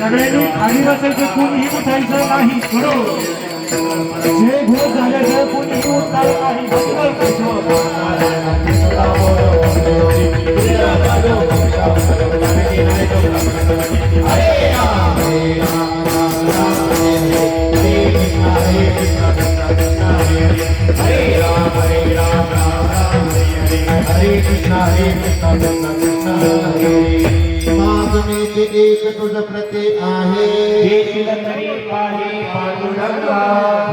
सगळ्यांनी खाली बसायचं, कोणीही उठायचं नाही. जे घोष झाल्याशिवाय कोणीही उठणार नाही. एक तुझ प्रते आहे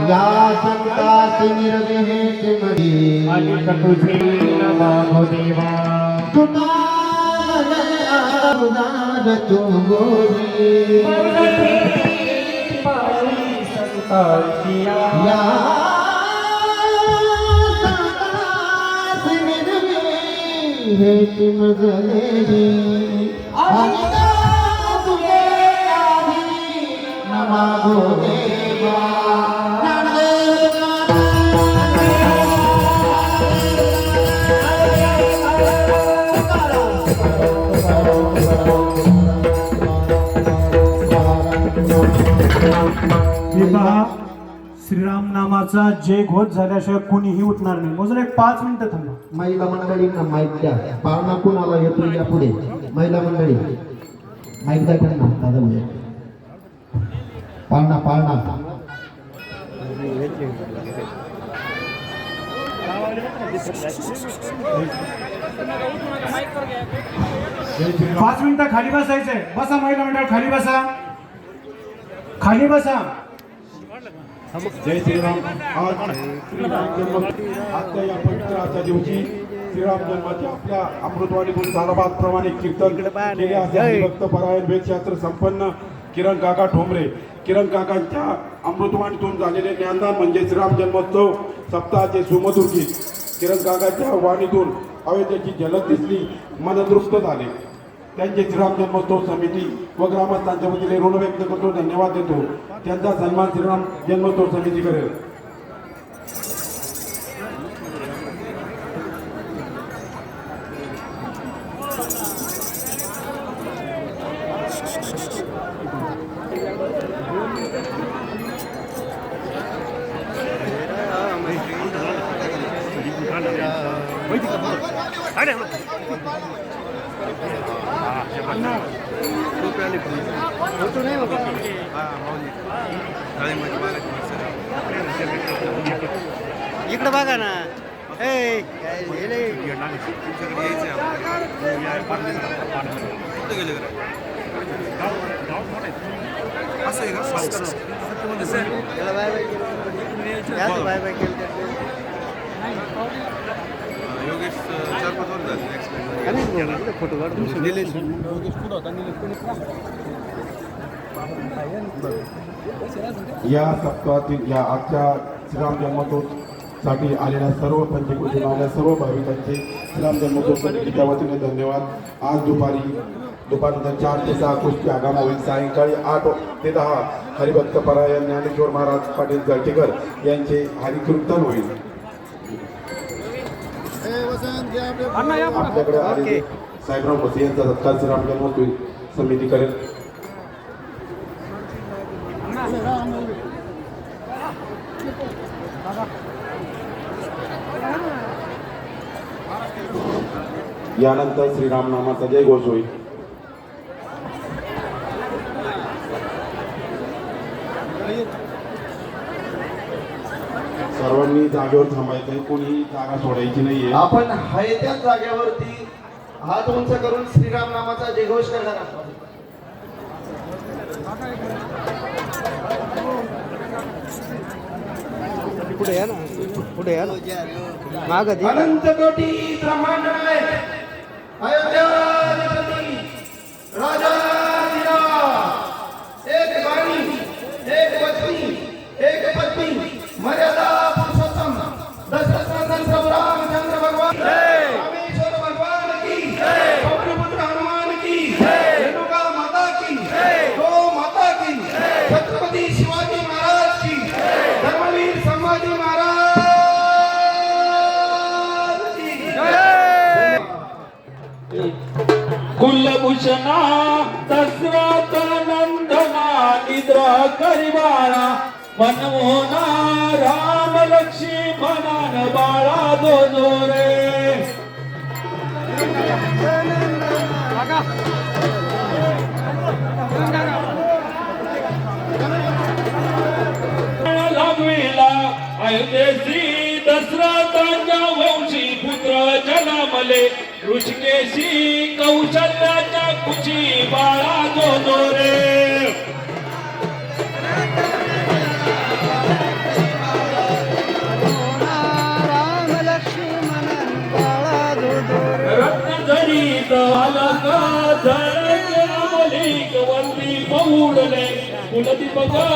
या संतास निर्देश मधी तुटा तू गोरी या संतास निर्देश मधी नमो देवा श्रीराम नामाचा जय घोष झाल्याशिवाय कोणीही उठणार नाही. मोजून एक 5 मिनिटं थांबा. महिला मंडळींना माईक द्या. पाळणा कुणाला येतो या पुढे. महिला मंडळी माईक द्या त्यांना. दादा बोला. पाळणा पाळणा 5 मिनिटं खाली बसायचंय. बसा महिला मंडळ, खाली बसा, खाली बसा. जय श्रीराम. आज आजच्या या पवित्र आजच्या दिवशी श्रीराम जन्माच्या आपल्या अमृतवाणीतून साराभातप्रमाणे कीर्तन केले असे भक्त परायण वेदशास्त्र संपन्न किरण काका ठोंबरे. किरण काकांच्या अमृतवाणीतून झालेले ज्ञानदान म्हणजे श्रीराम जन्मोत्सव सप्ताहाचे सुमधुर गीत. किरण काकांच्या वाणीतून अयोध्येची झलक दिसली, मन दृष्ट झाले. त्यांचे श्रीराम जन्मोत्सव समिती व ग्रामस्थांच्या वतीने ऋण व्यक्त करतो, धन्यवाद देतो. त्यांचा सन्मान श्रीराम जन्मोत्सव समिती करेल. इकडं बघा ना ए काय झालंय? त्याला बाय बाय केलं. याच बाय बाय केलं त्याचं. फोटो काढून निलेश या सप्ताहातील या आजच्या श्रीराम जन्मोत्सवासाठी आलेल्या सर्व पंचकृषीतून आलेल्या सर्व भाविकांचे श्रीराम जन्मोत्सव समितीच्या वतीने धन्यवाद. आज दुपारनंतर 4 ते 6 कुस्ती आगाम होईल. सायंकाळी 8 ते 10 हरिभक्त परायण ज्ञानेश्वर महाराज पाटील गळटेकर यांचे हरिकीर्तन होईल. आपल्याकडे आलेले साहेबराव भोसे यांचा सत्कार श्रीराम जन्मोत्सव समिती करेल. यानंतर श्रीराम नामाचा जय घोष होईल. सर्वांनी जागेवर थांबायचंय, कोणी जागा सोडायची नाहीये. आपण आहे त्या जागेवरती हात उंच करून श्रीराम नामाचा जयघोष करणार आहोत. पुढे या ना पुढे या ना माग अनंत कोटी ब्रह्मांड अयोध्याधिपती राजाधिराज एक वाणी एक पत्नी एक पत्नी मर्यादा पुरुषोत्तम दशरथ प्रभु रामचंद्र भगवान रामेश्वर भगवान की पवनपुत्र हनुमान की रेणुका माता की गो माता की छत्रपति शिवाजी महाराज की धर्मवीर संभाजी महाराज की कुलभूषणा दशरथ नंदना निद्रा करिबाळा मनमोहना राम लक्ष्मणान बाळा दोजो रे लागविला अयोध्येसी दशरथाच्या वंशी पुत्र जन्मले ऋषिकेशी कौशल्याच्या कुची बाळा दोजो रे रत्नधरीत अलक धरके अमलिक वंदी पौडले कुलदीपका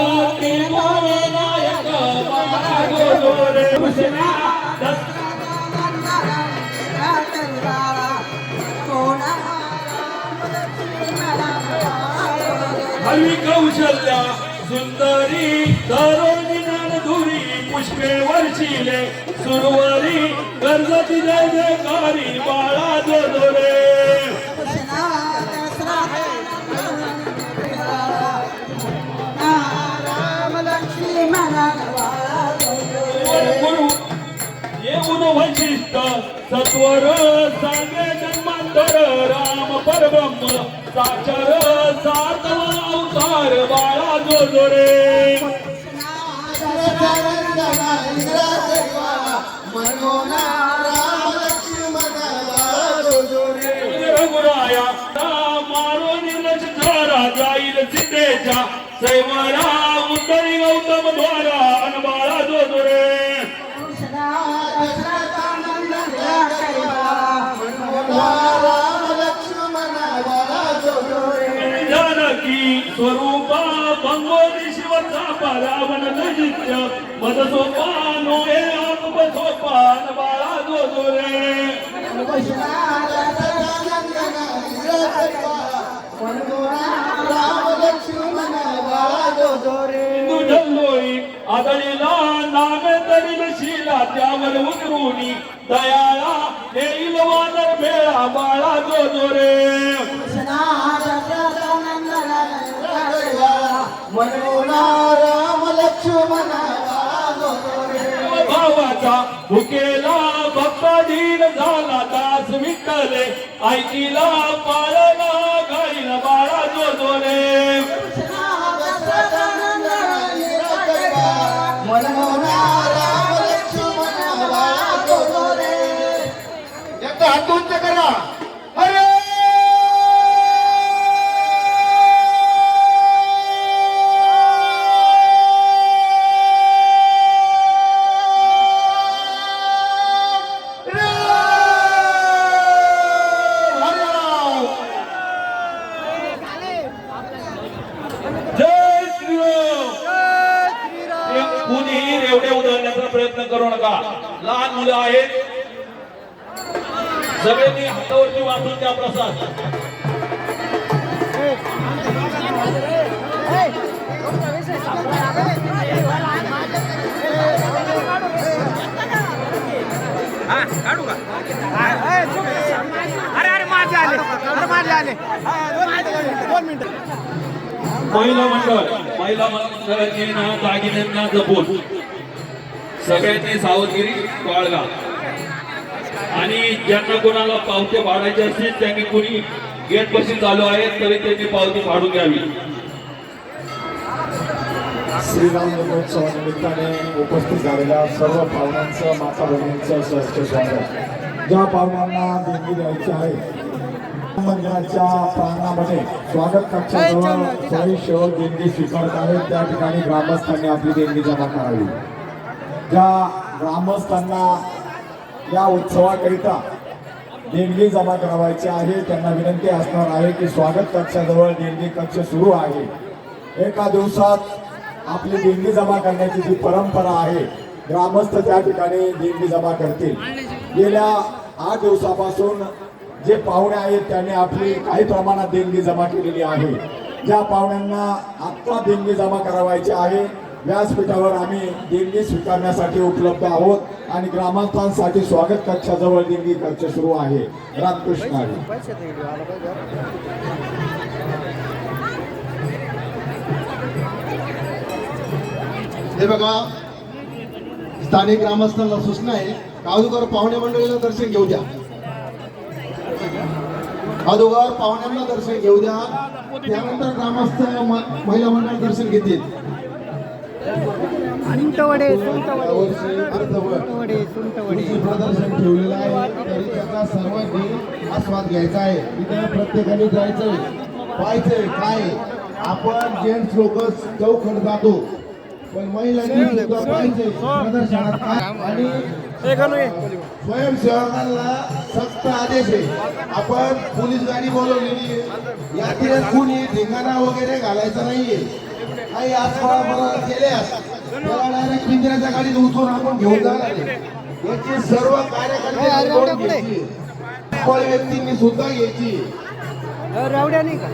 ते नायक बाळा दोजो रे भूषणा हवी कौशल्या सुंदरी तरुणी नंदुरी पुष्पे वर्षिले सुरवरी कर्जती जय जयकारी बाळा दोजो रे गुरु येऊन वैशिष्ट सत्वर सांगे जन्मांतर राम परब्रह्म साचर सातवा अवतार बाळा दोजो रे रघुराया मारो निर्लक्ष धारा जाईल सीतेच्या सैवरा उत्तरी गौतम द्वारा अन बाळा दोजो रे जानकी स्वरूपा भंगोरी शिवचा रावण नजित्य मदसोपा नोहे आत्मसोपा अन बाळा दोजो रे जल्लोई आदळीला नामे तरी शिला त्यावर उतरुनी दयाळा येईल वानर मेळा बाळा दोजो रे मनमोना राम लक्ष्मण भावाचा भुकेला बाप्पा दीन झाला दास विठ्ठले ऐकिला पाळला गाईला बाळा जोजोरे मनमोना राम लक्ष्मण रे एकदा हात उंच करा अरे जय श्रीराम. कुणीही रेवडे उधळण्याचा प्रयत्न करू नका. लहान मुलं आहेत, सगळ्यांनी हातावरती वाटून द्या प्रसाद. महिला मंडळाची ना दागिन्यांना जपून सगळ्यांनी सावधगिरी बाळगा. आणि ज्यांना कोणाला पावते फाडायचे असतील त्यांनी कुणी गेट पाशी चालू आहेत तरी त्यांनी पावती फाडून घ्यावी. श्रीराम जन्मोत्सवानिमित्ताने उपस्थित झालेल्या सर्व पाहुण्यांचं माता भगिनींचं सहर्ष स्वागत. ज्या पाहुण्यांना देणगी द्यायची आहे मंदिराच्या प्रांगणामध्ये स्वागत कक्षाजवळ स्वयंसेवक देणगी स्वीकारत आहेत. त्या ठिकाणी ग्रामस्थांनी आपली देणगी जमा करावी. ज्या ग्रामस्थांना या उत्सवाकरिता देणगी जमा करावायची आहे त्यांना विनंती असणार आहे की स्वागत कक्षाजवळ देणगी कक्ष सुरू आहे. एका दिवसात आपली देणगी जमा करण्याची जी परंपरा आहे ग्रामस्थ त्या ठिकाणी देणगी जमा करतील. गेल्या 8 दिवसापासून जे पाहुणे आहेत त्यांनी आपली काही प्रमाणात देणगी जमा केलेली आहे. ज्या पाहुण्यांना आत्ता देणगी जमा करावायची आहे व्यासपीठावर आम्ही देणगी स्वीकारण्यासाठी उपलब्ध आहोत आणि ग्रामस्थांसाठी स्वागत कक्षाजवळ देणगी कक्ष सुरू आहे. रामकृष्ण हरी. हे बघा स्थानिक ग्रामस्थांना सूचना आहे अगोदर पाहुणे मंडळीला दर्शन घेऊ द्या. अगोदर पाहुण्यांना दर्शन घेऊ द्या त्यानंतर ग्रामस्थ महिला मंडळ दर्शन घेतील. प्रदर्शन ठेवलेलं आहे तरी त्याचा सर्वांनी आस्वाद घ्यायचा आहे. तिथे प्रत्येकाने जायचंय पाहायचंय काय आपण जेंट्स लोक चौकट जातो पण महिलांनी सुद्धा पाहायचंय प्रदर्शनात काय. आणि स्वयंसेवकांना सक्त आदेश आहे आपण पोलीस गाडी बोलवलेली आहे. यातील कुणी ठिकाणा वगैरे घालायचा नाहीये. काही आसपास केल्यास त्याला डायरेक्ट पिंजऱ्याच्या गाडीत उतरून आपण घेऊन जाणार आहे. याची सर्व कार्यकर्ते नोंद घ्यायची. फळ व्यक्तींनी सुद्धा घ्यायची. रावड्या नाही का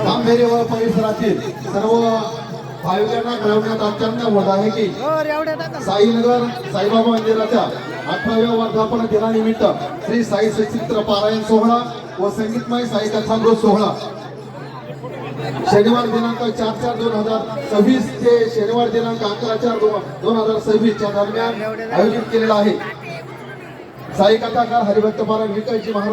जांभेरी व परिसरातील सर्व भाविकांना कळवण्यात अत्यंत मोठ आहे की साईनगर साईबाबा मंदिराच्या 18व्या वर्धापन दिनानिमित्त श्री साई सचित्र पारायण सोहळा व संगीतमय साई कथामृत सोहळा शनिवार दिनांक 4/4/2026 ते शनिवार दिनांक 11/4/2026 च्या दरम्यान आयोजित केलेला आहे. साई कथाकार हरिभक्त पारायण विकायची महाराज